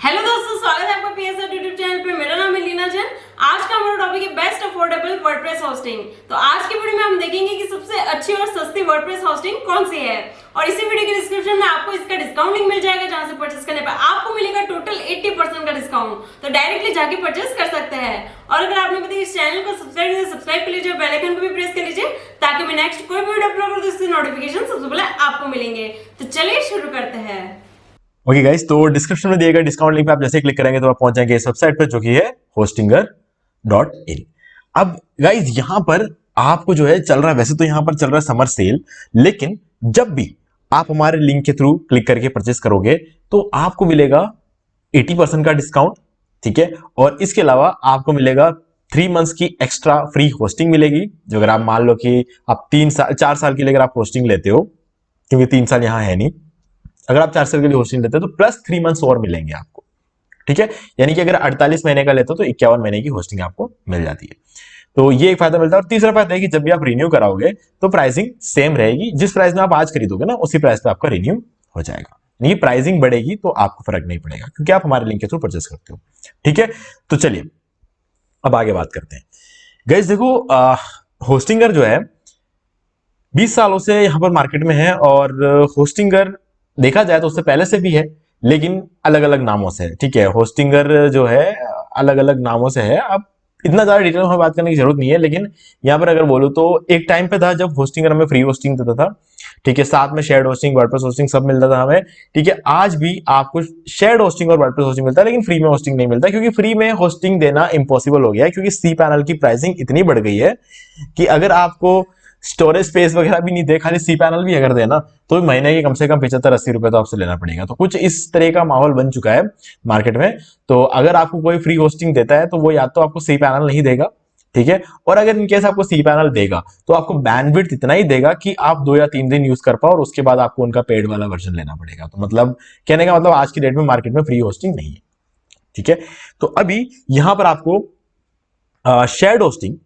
Hello दोस्तों, स्वागत है आपका पीएसआर यूट्यूब चैनल पे। मेरा नाम है लीना जैन। आज का हमारा टॉपिक है बेस्ट अफोर्डेबल वर्डप्रेस होस्टिंग। तो आज की वीडियो में हम देखेंगे कि सबसे अच्छी और सस्ती वर्डप्रेस होस्टिंग कौन सी है, और इसी वीडियो के डिस्क्रिप्शन में आपको इसका डिस्काउंट लिंक मिल जाएगा, जहां से परचेस करने पर आपको मिलेगा टोटल 80% का डिस्काउंट। तो डायरेक्टली जाके परचेस कर सकते हैं। और अगर आपने अभी इस चैनल को सब्सक्राइब कर लीजिए, बेल आइकन को भी प्रेस कर लीजिए, ताकि मैं नेक्स्ट कोई भी वीडियो अपलोड करूं तो इसकी नोटिफिकेशन सबसे पहले आपको मिलेंगे। तो चलिए शुरू करते हैं। ओके गाइस, तो डिस्क्रिप्शन में दिए गए डिस्काउंट लिंक पे आप जैसे क्लिक करेंगे तो आप पहुंच जाएंगे इस वेबसाइट पे, जो कि है hostinger.in। अब गाइस यहाँ पर आपको जो है चल रहा है, वैसे तो यहाँ पर चल रहा है समर सेल, लेकिन जब भी आप हमारे लिंक के थ्रू क्लिक करके परचेस करोगे तो आपको मिलेगा 80% का डिस्काउंट। ठीक है, और इसके अलावा आपको मिलेगा 3 मंथ्स की एक्स्ट्रा फ्री होस्टिंग मिलेगी। जो अगर आप मान लो कि आप 4 साल के लिए अगर आप होस्टिंग लेते हो, क्योंकि 3 साल यहाँ है नहीं, अगर आप 4 साल के लिए होस्टिंग लेते हो तो प्लस 3 मंथ्स और मिलेंगे आपको। ठीक है, यानी कि अगर 48 महीने का लेते हो तो 51 महीने की होस्टिंग आपको मिल जाती है। तो ये एक फायदा मिलता है। और तीसरा फायदा है कि जब भी आप रिन्यू कराओगे तो प्राइसिंग सेम रहेगी। जिस प्राइस में आप आज खरीदोगे ना, उसी प्राइस पे आपका रिन्यू हो जाएगा। नहीं, प्राइसिंग बढ़ेगी तो आपको फर्क नहीं पड़ेगा, क्योंकि आप हमारे लिंक के थ्रू परचेस करते हो। ठीक है, तो चलिए अब आगे बात करते हैं। गाइस देखो, होस्टिंगर जो है 20 सालों से यहां पर मार्केट में है, और होस्टिंगर देखा जाए तो उससे पहले से भी है, लेकिन अलग अलग नामों से है। ठीक है, होस्टिंगर जो है अलग अलग नामों से है। अब इतना ज्यादा डिटेल में बात करने की जरूरत नहीं है, लेकिन यहां पर अगर बोलूं तो एक टाइम पे था जब होस्टिंगर हमें फ्री होस्टिंग देता था। ठीक है, साथ में शेयर्ड होस्टिंग, वर्डप्रेस होस्टिंग सब मिलता था हमें। ठीक है, आज भी आपको शेयर्ड होस्टिंग और वर्डप्रेस होस्टिंग मिलता है, लेकिन फ्री में होस्टिंग नहीं मिलता, क्योंकि फ्री में होस्टिंग देना इम्पॉसिबल हो गया है। क्योंकि सी पैनल की प्राइसिंग इतनी बढ़ गई है कि अगर आपको स्टोरेज स्पेस वगैरह भी नहीं दे, खाली सी पैनल भी अगर देना तो महीने के कम से कम 75-80 रुपए तो आपसे लेना पड़ेगा। तो कुछ इस तरह का माहौल बन चुका है मार्केट में। तो अगर आपको कोई फ्री होस्टिंग देता है तो वो या तो आपको सी पैनल नहीं देगा, ठीक है, और अगर इनकेस आपको सी पैनल देगा तो आपको बैंडविड्थ इतना ही देगा कि आप 2 या 3 दिन यूज कर पाओ, और उसके बाद आपको उनका पेड वाला वर्जन लेना पड़ेगा। तो मतलब कहने का मतलब आज की डेट में मार्केट में फ्री होस्टिंग नहीं है। ठीक है, तो अभी यहां पर आपको शेयर्ड होस्टिंग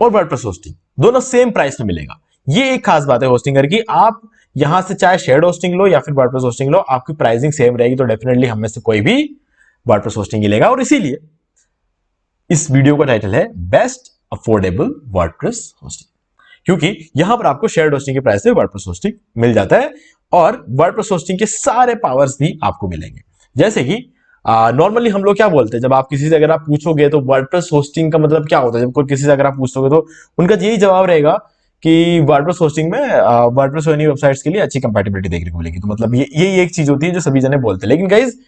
और वर्डप्रेस होस्टिंग दोनों सेम प्राइस में मिलेगा। ये एक खास बात है होस्टिंगर की। आप यहां से चाहे शेयर्ड होस्टिंग लो या फिर वर्डप्रेस होस्टिंग लो, आपकी प्राइसिंग सेम रहेगी। तो डेफिनेटली हम में से कोई भी वर्डप्रेस होस्टिंग ही लेगा, और इसीलिए इस वीडियो का टाइटल है बेस्ट अफोर्डेबल वर्डप्रेस होस्टिंग, क्योंकि यहां पर आपको शेयर्ड होस्टिंग के प्राइस से वर्डप्रेस होस्टिंग मिल जाता है, और वर्डप्रेस होस्टिंग के सारे पावर्स भी आपको मिलेंगे। जैसे कि नॉर्मली हम लोग क्या बोलते हैं, जब आप किसी से अगर आप पूछोगे तो वर्डप्रेस होस्टिंग का मतलब क्या होता है, जब कोई किसी से अगर आप पूछोगे तो उनका यही जवाब रहेगा कि वर्डप्रेस होस्टिंग में वर्डप्रेस वाली वेबसाइट्स के लिए अच्छी कंपैटिबिलिटी देखने को मिलेगी। तो मतलब यही एक चीज होती है जो सभी जने बोलते हैं। लेकिन गाइज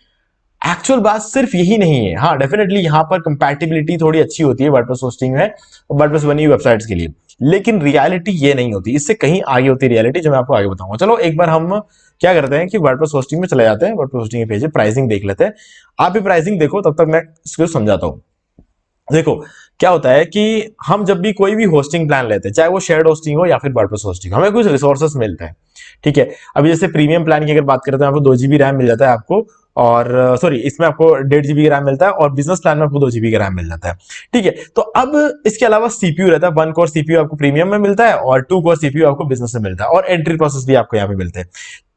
एक्चुअल बात सिर्फ यही नहीं है। हाँ, डेफिनेटली यहां पर कंपैटिबिलिटी थोड़ी अच्छी होती है वर्डप्रेस होस्टिंग में, वर्डप्रेस बनी हुई वेबसाइट्स के लिए, लेकिन रियलिटी ये नहीं होती, इससे कहीं आगे होती है रियलिटी, जो मैं आपको आगे बताऊंगा। चलो एक बार हम क्या करते हैं कि वर्डप्रेस होस्टिंग में चले जाते हैं, वर्डप्रेस होस्टिंग के पेज पे प्राइसिंग देख लेते हैं। आप भी प्राइसिंग देखो, तब तक मैं इसको समझाता हूं। देखो क्या होता है कि हम जब भी कोई भी होस्टिंग प्लान लेते हैं, चाहे वो शेयर्ड होस्टिंग हो या फिर वर्डप्रेस होस्टिंग, हमें कुछ रिसोर्सेस मिलते हैं। ठीक है, अभी जैसे प्रीमियम प्लान की अगर बात करते हैं, आपको 2 GB रैम मिल जाता है आपको, और सॉरी, इसमें आपको 1.5 GB का रैम मिलता है, और बिजनेस प्लान में आपको 2 GB का रैम मिल जाता है। ठीक है, तो अब इसके अलावा सीपीयू रहता है, 1 कोर सीपीयू आपको प्रीमियम में मिलता है, और 2 कोर सीपीयू आपको बिजनेस में मिलता है, और एंट्री प्रोसेस भी आपको यहाँ पे मिलते हैं।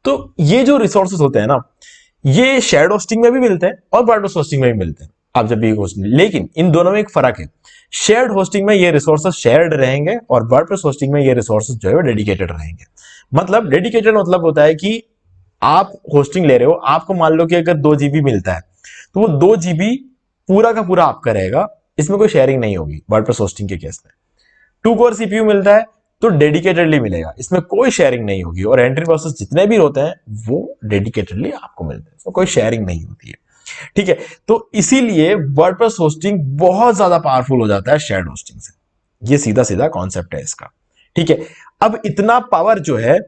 तो ये जो रिसोर्सेस होते हैं ना, ये शेयर्ड होस्टिंग में भी मिलते हैं और वर्डप्रेस होस्टिंग में भी मिलते हैं। आप जब भी होस्टिंग, लेकिन इन दोनों में एक फर्क है। शेयर्ड होस्टिंग में ये रिसोर्सेस शेयर्ड रहेंगे, और वर्डप्रेस होस्टिंग में ये रिसोर्सेस जो है डेडिकेटेड रहेंगे। मतलब डेडिकेटेड मतलब होता है कि आप होस्टिंग ले रहे हो, आपको मान लो कि अगर 2 GB मिलता है तो वो 2 GB पूरा का पूरा आपका रहेगा, इसमें कोई शेयरिंग नहीं होगी वर्डप्रेस होस्टिंग के केस में। 2 कोर सीपीयू मिलता है तो डेडिकेटेडली मिलेगा, इसमें कोई शेयरिंग नहीं होगी, और एंट्री प्रोसेस जितने भी होते हैं वो डेडिकेटेडली आपको मिलते हैं, इसमें कोई शेयरिंग नहीं होती है। ठीक है, तो इसीलिए वर्डप्रेस होस्टिंग बहुत ज्यादा पावरफुल हो जाता है शेयर्ड होस्टिंग से। ये सीधा सीधा कॉन्सेप्ट है इसका। ठीक है, अब इतना पावर जो है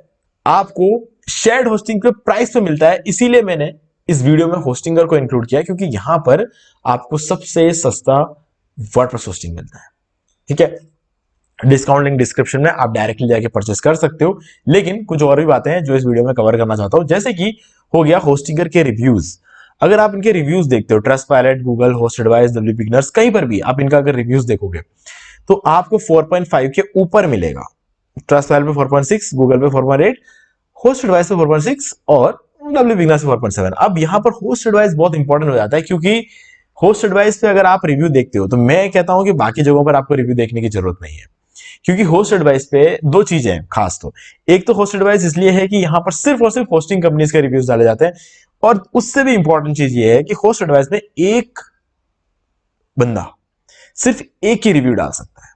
आपको शेयर्ड होस्टिंग के प्राइस पे मिलता है, इसीलिए मैंने इस वीडियो में होस्टिंगर को इंक्लूड किया, क्योंकि यहां पर आपको सबसे सस्ता वर्डप्रेस होस्टिंग मिलता है। ठीक है, डिस्काउंट लिंक डिस्क्रिप्शन में, आप डायरेक्टली जाके परचेस कर सकते हो। लेकिन कुछ और भी बातें हैं जो इस वीडियो में कवर करना चाहता हूं, जैसे कि हो गया होस्टिंगर के रिव्यूज। अगर आप इनके रिव्यूज देखते हो, Trustpilot, Google, host advice, W beginners, कहीं पर भी आप इनका अगर रिव्यूज देखोगे तो आपको 4.5 के ऊपर मिलेगा। ट्रस्टपायलट पे 4.6, गूगल पे 4.8, होस्ट एडवाइस पे 4.6 और डब्ल्यू बिगनर्स 4.7। अब यहाँ पर होस्ट एडवाइस बहुत इंपॉर्टेंट हो जाता है, क्योंकि होस्ट एडवाइस पे अगर आप रिव्यू देखते हो तो मैं कहता हूं कि बाकी जगहों पर आपको रिव्यू देखने की जरूरत नहीं है, क्योंकि होस्ट एडवाइस पे दो चीजें हैं खास। तो एक तो होस्ट एडवाइस इसलिए है कि यहां पर सिर्फ और सिर्फ होस्टिंग कंपनीज के रिव्यूज डाले जाते हैं, और उससे भी इंपॉर्टेंट चीज ये है कि होस्ट एडवाइस में एक बंदा सिर्फ एक ही रिव्यू डाल सकता है,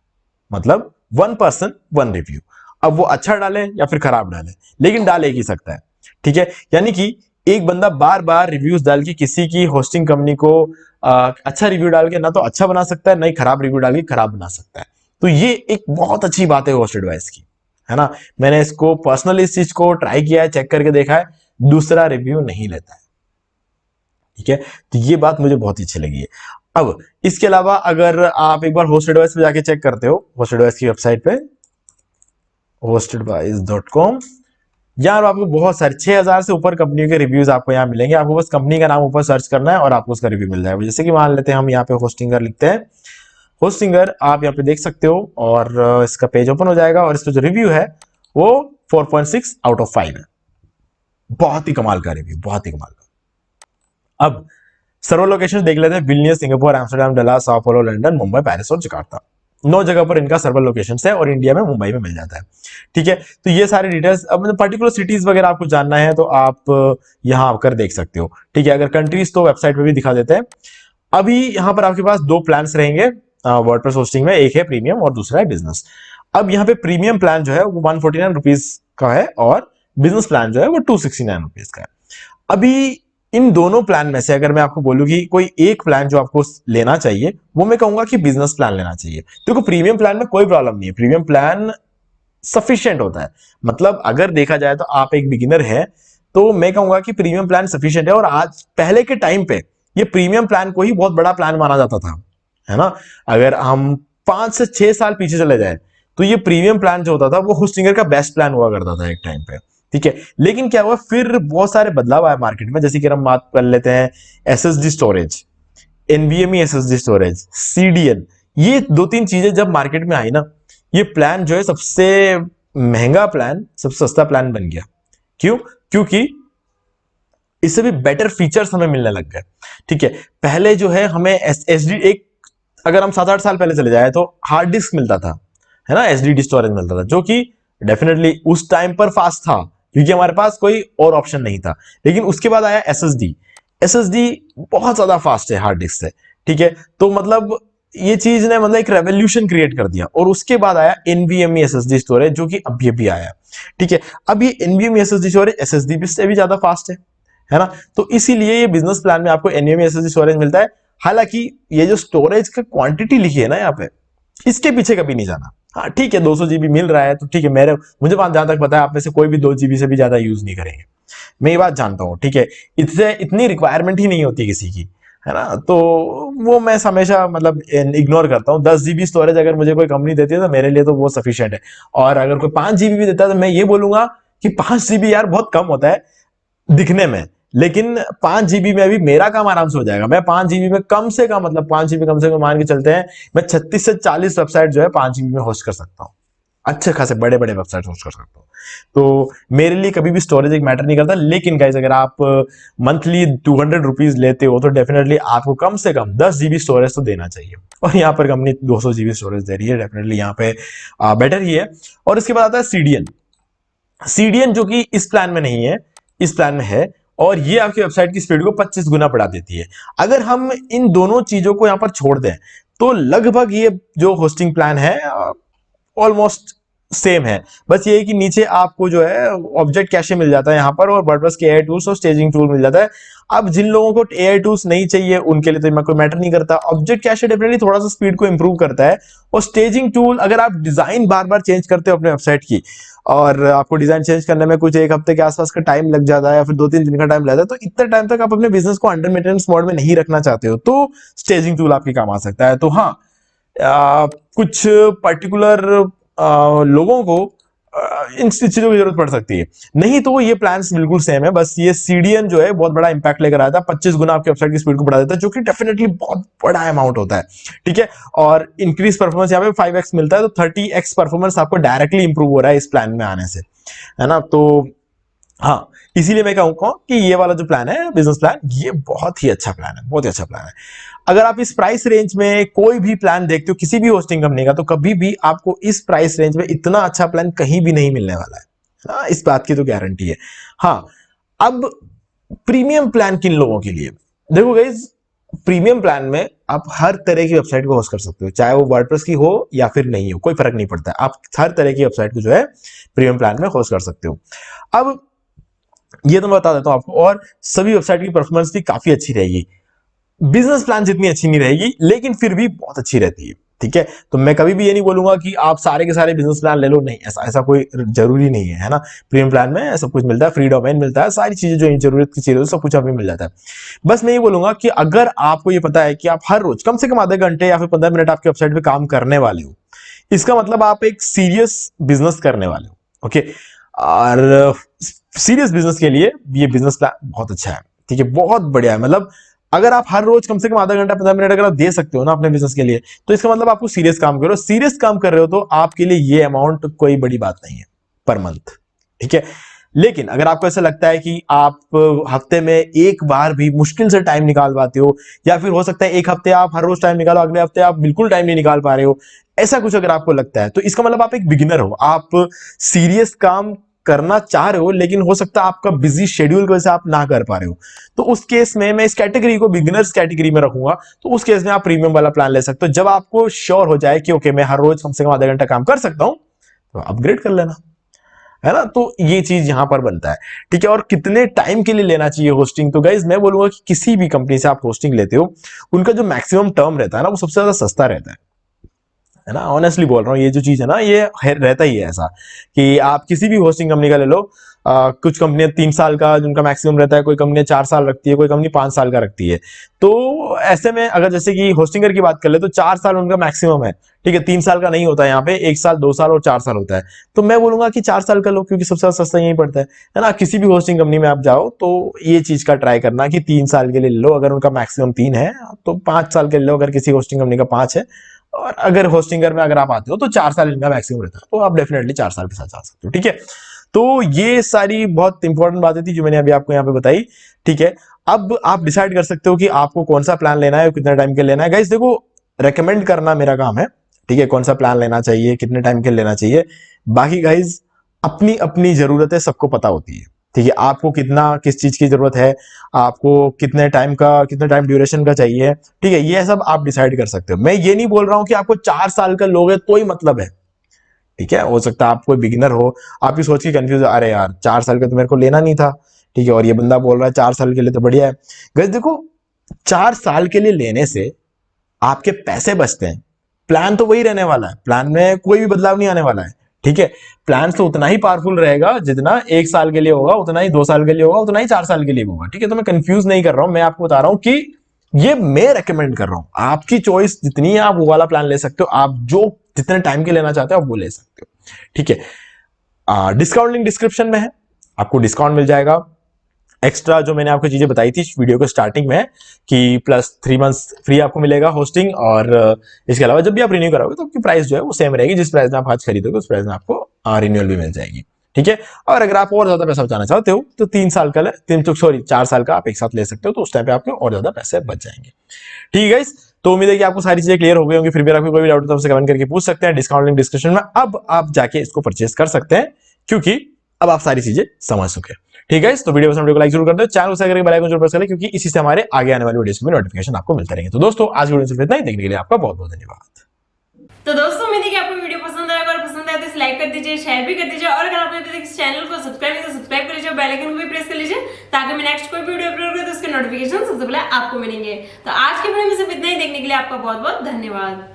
मतलब 1 पर्सन 1 रिव्यू। अब वो अच्छा डाले या फिर खराब डाले, लेकिन डाल एक ही सकता है, ठीक है। यानी कि एक बंदा बार बार रिव्यूज डाल के किसी की होस्टिंग कंपनी को अच्छा रिव्यू डाल के ना तो अच्छा बना सकता है, ना ही खराब रिव्यू डाल के खराब बना सकता है। तो ये एक बहुत अच्छी बात है होस्ट एडवाइस की, है ना। मैंने इसको पर्सनली इस चीज को ट्राई किया है, चेक करके देखा है, दूसरा रिव्यू नहीं लेता है, ठीक है। तो ये बात मुझे बहुत ही अच्छी लगी है। अब इसके अलावा अगर आप एक बार होस्ट एडवाइस पे जाके चेक करते हो, होस्ट एडवाइस की वेबसाइट पे hostedwise.com, यहाँ आपको बहुत सारे 6000 से ऊपर कंपनियों के रिव्यूज आपको यहाँ मिलेंगे। आपको बस कंपनी का नाम ऊपर सर्च करना है और आपको उसका रिव्यू मिल जाएगा। जैसे कि मान लेते हैं हम यहाँ पे होस्टिंगर लिखते हैं, होस्टिंगर आप यहाँ पे देख सकते हो, और इसका पेज ओपन हो जाएगा और इसका जो रिव्यू है वो 4.6 आउट ऑफ 5 है। बहुत ही कमाल का रिव्यू, बहुत ही कमाल का। अब सर्वर लोकेशन देख लेते हैं, Vilnius, Singapore, Amsterdam, Dallas, Sao paulo, London, Mumbai, Paris और जकार्ता। 9 जगह पर इनका सर्वर लोकेशन है, और इंडिया में मुंबई में मिल जाता है, ठीक है। तो ये सारे डिटेल्स, अब पर्टिकुलर सिटीज वगैरह आपको जानना है तो आप यहाँ आकर देख सकते हो, ठीक है। अगर कंट्रीज तो वेबसाइट पे भी दिखा देते हैं। अभी यहाँ पर आपके पास 2 प्लान्स रहेंगे वर्डप्रेस होस्टिंग में, एक है प्रीमियम और दूसरा है बिजनेस। अब यहाँ पे प्रीमियम प्लान जो है वो 149 रुपीज का है, और बिजनेस प्लान जो है वो 269 रुपीज का है। अभी इन दोनों प्लान में से अगर मैं आपको बोलूं कि कोई एक प्लान जो आपको लेना चाहिए, वो मैं कहूंगा कि बिजनेस प्लान लेना चाहिए। देखो प्रीमियम प्लान में कोई प्रॉब्लम नहीं है, प्रीमियम प्लान सफिशिएंट होता है। मतलब अगर देखा जाए तो आप एक बिगिनर है तो मैं कहूंगा कि प्रीमियम प्लान सफिशिएंट है। और आज पहले के टाइम पे ये प्रीमियम प्लान को ही बहुत बड़ा प्लान माना जाता था, है ना। अगर हम 5 से 6 साल पीछे चले जाए तो ये प्रीमियम प्लान जो होता था वो होस्टिंगर का बेस्ट प्लान हुआ करता था एक टाइम पे, ठीक है। लेकिन क्या हुआ, फिर बहुत सारे बदलाव आए मार्केट में। जैसे कि हम बात कर लेते हैं SSD storage, NVMe SSD storage, CDN, ये 2-3 चीजें जब मार्केट में आई ना, ये प्लान जो है सबसे महंगा प्लान सबसे सस्ता प्लान बन गया। क्यों? क्योंकि इससे भी बेटर फीचर्स हमें मिलने लग गए, ठीक है। पहले जो है हमें एसडी एक, अगर हम 7-8 साल पहले चले जाए तो हार्ड डिस्क मिलता था, है ना, एसडी स्टोरेज मिलता था, जो कि डेफिनेटली उस टाइम पर फास्ट था क्योंकि हमारे पास कोई और ऑप्शन नहीं था। लेकिन उसके बाद आया एसएसडी, एसएसडी बहुत ज्यादा फास्ट है हार्ड डिस्क से, ठीक है। तो मतलब ये चीज ने मतलब एक रेवोल्यूशन क्रिएट कर दिया। और उसके बाद आया एनवीएमई एसएसडी स्टोरेज, जो कि अभी अभी आया, ठीक है। अब ये एनवीएमई एसएसडी स्टोरेज एसएसडी से भी ज्यादा फास्ट है ना। तो इसीलिए ये बिजनेस प्लान में आपको एनवीएमई एसएसडी स्टोरेज मिलता है। हालांकि ये जो स्टोरेज का क्वांटिटी लिखी है ना यहाँ पे, इसके पीछे कभी नहीं जाना। हाँ ठीक है, 200 जीबी मिल रहा है तो ठीक है, मुझे बात जहां तक पता है आप में से कोई भी 2 जीबी से भी ज्यादा यूज नहीं करेंगे, मैं ये बात जानता हूँ, ठीक है। इससे इतनी रिक्वायरमेंट ही नहीं होती किसी की, है ना। तो वो मैं हमेशा मतलब इग्नोर करता हूँ। 10 जीबी स्टोरेज अगर मुझे कोई कंपनी देती है तो मेरे लिए तो वो सफिशिएंट है। और अगर कोई 5 जीबी भी देता है तो मैं ये बोलूंगा कि 5 जीबी यार बहुत कम होता है दिखने में, लेकिन 5 जीबी में भी मेरा काम आराम से हो जाएगा। मैं 5 जीबी में कम से कम, मतलब 5 जीबी कम से कम मान के चलते हैं, मैं 36 से 40 वेबसाइट जो है 5 जीबी में होस्ट कर सकता हूँ, अच्छे खासे बड़े बड़े वेबसाइट होस्ट कर सकता हूँ। तो मेरे लिए कभी भी स्टोरेज एक मैटर नहीं करता। लेकिन गाइस अगर आप मंथली 200 रुपीज लेते हो तो डेफिनेटली आपको कम से कम 10 जीबी स्टोरेज तो देना चाहिए। और यहाँ पर कंपनी 200 जीबी स्टोरेज दे रही है, डेफिनेटली यहाँ पे बेटर ही है। और इसके बाद आता है सीडीएन, सीडीएन जो कि इस प्लान में नहीं है, इस प्लान में है, और ये आपकी वेबसाइट की स्पीड को 25 गुना बढ़ा देती है। अगर हम इन दोनों चीजों को यहां पर छोड़ दें तो लगभग ये जो होस्टिंग प्लान है ऑलमोस्ट सेम है। बस ये है कि नीचे आपको जो है ऑब्जेक्ट कैशे मिल जाता है यहाँ पर, और वर्डप्रेस के एआई टूल्स और स्टेजिंग टूल मिल जाता है। अब जिन लोगों को एआई टूल्स नहीं चाहिए उनके लिए तो कोई मैटर नहीं करता। ऑब्जेक्ट कैशे डेफिनेटली थोड़ा सा स्पीड को इंप्रूव करता है, और स्टेजिंग टूल अगर आप डिजाइन बार बार चेंज करते हो अपने वेबसाइट की, और आपको डिजाइन चेंज करने में कुछ 1 हफ्ते के आसपास का टाइम लग जाता है या फिर 2-3 दिन का टाइम लगता है, तो इतने टाइम तक आप अपने बिजनेस को अंडर मेंटेनेंस मोड में नहीं रखना चाहते हो तो स्टेजिंग टूल आपके काम आ सकता है। तो हाँ, कुछ पर्टिकुलर लोगों को इन चीजों की जरूरत पड़ सकती है, नहीं तो ये प्लान्स बिल्कुल सेम है। बस ये सीडीएन जो है बहुत बड़ा इंपैक्ट लेकर आया था, 25 गुना आपकी वेबसाइट की स्पीड को बढ़ा देता है, जो कि डेफिनेटली बहुत बड़ा अमाउंट होता है, ठीक है। और इंक्रीज परफॉर्मेंस यहाँ पे 5x मिलता है, तो 30x परफॉर्मेंस आपको डायरेक्टली इंप्रूव हो रहा है इस प्लान में आने से, है ना। तो हाँ, इसीलिए मैं कहूंगा कि ये वाला जो प्लान है बिजनेस प्लान, ये बहुत ही अच्छा प्लान है, बहुत ही अच्छा प्लान है। अगर आप इस प्राइस रेंज में कोई भी प्लान देखते हो किसी भी होस्टिंग कंपनी का, तो कभी भी आपको इस प्राइस रेंज में इतना अच्छा प्लान कहीं भी नहीं मिलने वाला है। हाँ, इस बात की तो गारंटी है। हाँ, अब प्रीमियम प्लान किन लोगों के लिए? देखो गाइस, प्रीमियम प्लान में आप हर तरह की वेबसाइट को होस्ट कर सकते हो, चाहे वो वर्डप्रेस की हो या फिर नहीं हो, कोई फर्क नहीं पड़ता है। आप हर तरह की वेबसाइट को जो है प्रीमियम प्लान में होस्ट कर सकते हो। अब ये तो मैं बता देता हूं आपको, और सभी वेबसाइट की परफॉर्मेंस भी काफी अच्छी रहेगी। बिजनेस प्लान जितनी अच्छी नहीं रहेगी, लेकिन फिर भी बहुत अच्छी रहती है। ठीक है, तो मैं कभी भी ये नहीं बोलूंगा कि आप सारे के सारे बिजनेस प्लान ले लो, नहीं, ऐसा कोई जरूरी नहीं है ना। प्रीमियम प्लान में सब कुछ मिलता है, फ्री डोमेन मिलता है, सारी चीजें जो जरूरत की चीजें सब कुछ अभी मिल जाता है। बस मैं ये बोलूंगा कि अगर आपको ये पता है कि आप हर रोज कम से कम आधे घंटे या फिर 15 मिनट आपकी वेबसाइट पे काम करने वाले हो, इसका मतलब आप एक सीरियस बिजनेस करने वाले हो। ओके, और सीरियस बिजनेस के लिए ये बिजनेस प्लान बहुत अच्छा है। ठीक है, बहुत बढ़िया है। मतलब अगर आप हर रोज कम से कम आधा घंटा 15 मिनट अगर आप दे सकते हो ना अपने बिजनेस के लिए, तो इसका मतलब आपको सीरियस काम कर रहे हो। सीरियस काम कर रहे हो तो आपके लिए ये अमाउंट कोई बड़ी बात नहीं है पर मंथ। ठीक है, लेकिन अगर आपको ऐसा लगता है कि आप हफ्ते में एक बार भी मुश्किल से टाइम निकाल पाते हो, या फिर हो सकता है एक हफ्ते आप हर रोज टाइम निकालो, अगले हफ्ते आप बिल्कुल टाइम नहीं निकाल पा रहे हो, ऐसा कुछ अगर आपको लगता है, तो इसका मतलब आप एक बिगिनर हो। आप सीरियस काम करना चाह रहे हो, लेकिन हो सकता है आपका बिजी शेड्यूल की वजह से आप ना कर पा रहे हो। तो उस केस में मैं इस कैटेगरी को बिगिनर्स कैटेगरी में रखूंगा। तो उस केस में आप प्रीमियम वाला प्लान ले सकते हो। जब आपको श्योर हो जाए कि ओके मैं हर रोज कम से कम आधा घंटा काम कर सकता हूं, तो अपग्रेड कर लेना, है ना। तो ये चीज यहां पर बनता है। ठीक है, और कितने टाइम के लिए लेना चाहिए होस्टिंग? तो गाइज मैं बोलूंगा कि किसी भी कंपनी से आप होस्टिंग लेते हो, उनका जो मैक्सिमम टर्म रहता है ना, वो सबसे ज्यादा सस्ता रहता है ना। ऑनेस्टली बोल रहा हूँ, ये जो चीज है ना, ये रहता ही है ऐसा कि आप किसी भी होस्टिंग कंपनी का ले लो। कुछ कंपनियां 3 साल का जिनका मैक्सिमम रहता है, कोई कंपनी 4 साल रखती है, कोई कंपनी 5 साल का रखती है। तो ऐसे में अगर जैसे कि होस्टिंगर की बात कर ले, तो 4 साल उनका मैक्सिमम है। ठीक है, 3 साल का नहीं होता है यहाँ पे, 1 साल, 2 साल और 4 साल होता है। तो मैं बोलूंगा कि 4 साल का लो, क्योंकि सबसे ज्यादा सस्ता यही पड़ता है ना। किसी भी होस्टिंग कंपनी में आप जाओ तो ये चीज का ट्राई करना कि 3 साल के लिए लो, अगर उनका मैक्सिमम 3 है तो 5 साल के लिए लो, अगर किसी होस्टिंग कंपनी का 5 है। और अगर होस्टिंगर में अगर आप आते हो तो 4 साल इनका मैक्सिमम रहता है, तो आप डेफिनेटली 4 साल के साथ जा सकते हो। ठीक है, तो ये सारी बहुत इंपॉर्टेंट बातें थी जो मैंने अभी आपको यहाँ पे बताई। ठीक है, अब आप डिसाइड कर सकते हो कि आपको कौन सा प्लान लेना है, कितने टाइम के लेना है। गाइस देखो, रेकमेंड करना मेरा काम है। ठीक है, कौन सा प्लान लेना चाहिए, कितने टाइम के लेना चाहिए, बाकी गाइस अपनी अपनी जरूरतें सबको पता होती है। ठीक है, आपको कितना किस चीज की जरूरत है, आपको कितने टाइम ड्यूरेशन का चाहिए। ठीक है, ये सब आप डिसाइड कर सकते हो। मैं ये नहीं बोल रहा हूं कि आपको 4 साल का लोगे तो ही मतलब है। ठीक है, हो सकता है आप कोई बिगिनर हो, आप भी सोच के कंफ्यूज, अरे यार 4 साल का तो मेरे को लेना नहीं था। ठीक है, और ये बंदा बोल रहा है 4 साल के लिए, तो बढ़िया है। गाइस देखो, 4 साल के लिए लेने से आपके पैसे बचते हैं, प्लान तो वही रहने वाला है, प्लान में कोई भी बदलाव नहीं आने वाला है। ठीक है, प्लान तो उतना ही पावरफुल रहेगा जितना 1 साल के लिए होगा, उतना ही 2 साल के लिए होगा, उतना ही 4 साल के लिए होगा। ठीक है, तो मैं कंफ्यूज नहीं कर रहा हूं, मैं आपको बता रहा हूं कि ये मैं रेकमेंड कर रहा हूं। आपकी चॉइस जितनी है, आप वो वाला प्लान ले सकते हो, आप जो जितने टाइम के लेना चाहते हो आप वो ले सकते हो। ठीक है, डिस्काउंट लिंक डिस्क्रिप्शन में है, आपको डिस्काउंट मिल जाएगा। एक्स्ट्रा जो मैंने आपको चीजें बताई थी वीडियो के स्टार्टिंग में कि प्लस 3 मंथ्स फ्री आपको मिलेगा होस्टिंग, और इसके अलावा जब भी आप रिन्यू कराओगे तो आपकी प्राइस जो है वो सेम रहेगी। जिस प्राइस में आप आज खरीदोगे उस प्राइस में आपको रिन्यूअल भी मिल जाएगी। ठीक है, और अगर आप और ज्यादा पैसा बचाना चाहते हो तो 4 साल का आप एक साथ ले सकते हो, तो उस टाइम पे आपके और ज्यादा पैसे बच जाएंगे। ठीक है गाइस, तो उम्मीद है कि आपको सारी चीजें क्लियर हो गई होंगी। फिर भी आपको कोई भी डाउट तो हमसे कमेंट करके पूछ सकते हैं, डिस्काउंट लिंक डिस्क्रिप्शन में। अब आप जाके इसको परचेस कर सकते हैं, क्योंकि अब आप सारी चीजें समझ चुके हैं। ठीक है, तो वीडियो को लाइक जरूर कर दो, चैनल को सब्सक्राइब करके बेल आइकन जरूर प्रेस करें, क्योंकि इसी से हमारे आगे आने वाली वीडियोस के नोटिफिकेशन आपको मिलते रहेंगे। तो दोस्तों, आज वीडियो सिर्फ इतना ही, देखने के लिए आपका बहुत बहुत धन्यवाद। तो दोस्तों, उम्मीद है कि आपको वीडियो पसंद आएगा, और पसंद आए तो इसे लाइक कर दीजिए, शेयर भी कर दीजिए, और अगर आपने अभी तक इस चैनल को सब्सक्राइब नहीं तो सब्सक्राइब कर लीजिए, बेल आइकन को भी प्रेस कर लीजिए, ताकि मैं नेक्स्ट कोई वीडियो अपलोड करूं तो उसके नोटिफिकेशन सबसे पहले आपको मिलेंगे। तो आज के वीडियो में सिर्फ इतना ही, देखने के लिए आपका बहुत बहुत धन्यवाद।